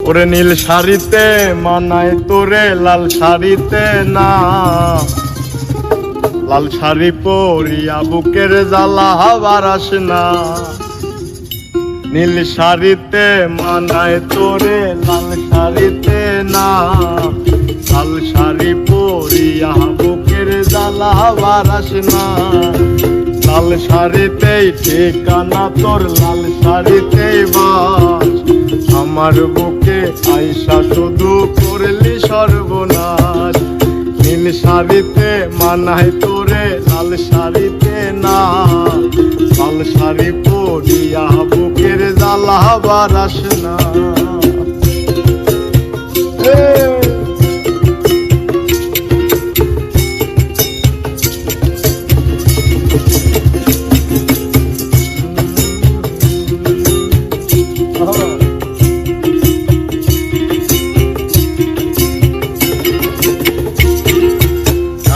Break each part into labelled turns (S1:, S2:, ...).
S1: ওরে নীল শাড়িতে মানায় তোরে লাল শাড়িতে না, লাল শাড়ি পরিয়া বুকের জ্বালা বারাস না। নীল শাড়িতে মানায় তোরে লাল শাড়িতে না, লাল শাড়ি পরিয়া বুকের জ্বালা বারাস না। লাল শাড়িতেই ঠিকানা তোর, লাল শাড়িতেই বাস, আমার বুকে আইসা শুধু করলি সর্বনাশ। নীল শাড়িতে মানায় তোরে লাল শাড়িতে না, লাল শাড়ি পরিয়া বুকের জ্বালা বারাস না।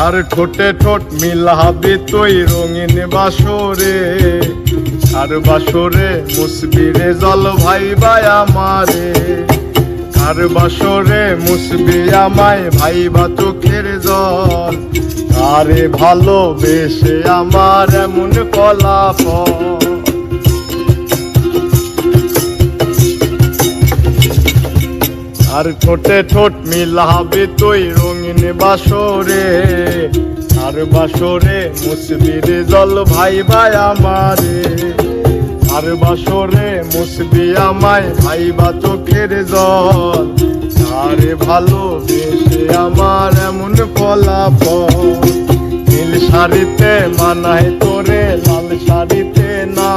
S1: আর ঠোঁটে ঠোঁট মিলাবি তুই রঙিন বাসরে, আর বাসরে মুসবি রে জল ভাই ভাই আমারে। আর বাসরে মুসবি আমায় ভাই বা চোখের জল, আরে ভালোবেসে আমার এমন ফলাফল। আর ঠোঁটে ঠোঁট মিলাবি তুই রঙিন বাসরে, আর বাসরে মুসবি রে জল ভাই ভাই আমারে। আর বাসরে মুসবি আমায় ভাই বা চোখের জল, আরে ভালোবেসে আমার এমন ফলাফল। নীল শাড়িতে মানায় তোরে লাল শাড়িতে না,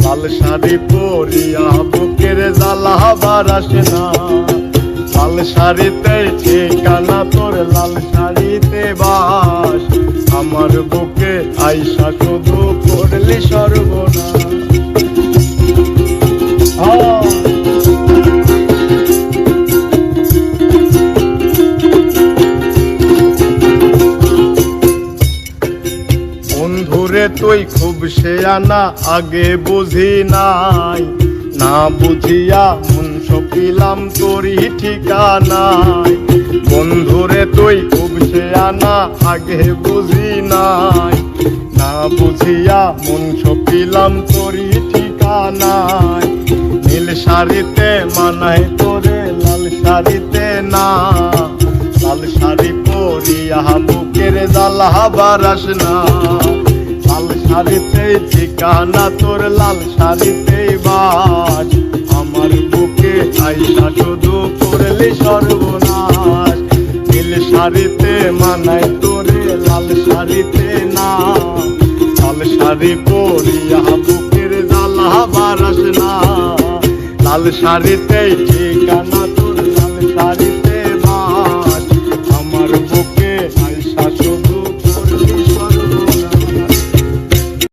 S1: লাল শাড়ি পরিয়া বুকের জ্বালা বারাস না। লাল শাড়িতে ঠিকানা তোর, লাল শাড়িতে বাস, আমার বুকে আইসা শুধু করলি সর্বনাশ। বন্ধুরে তুই খুব শেয়ানা, আগে বুঝি নাই, না বুঝিয়া মন সপিলাম তোরই ঠিকানায়। বন্ধুরে তুই খুব শেয়ানা, আগে বুঝি নাই, না বুঝিয়া মন সপিলাম তোরই ঠিকানায়। নীল শাড়িতে মানায় তোরে লাল শাড়িতে না, লাল শাড়ি পরিয়া বুকের জ্বালা বারাস না। লাল শাড়িতে ঠিকানা তোর, লাল শাড়িতে বাস, আমার বুকে আইসা শুধু করলি সর্বনাশ। নীল শাড়িতে মানায় তোরে লাল শাড়িতে না, লাল শাড়ি পরিয়া বুকের জ্বালা বারাস না। লাল শাড়িতে ঠিকানা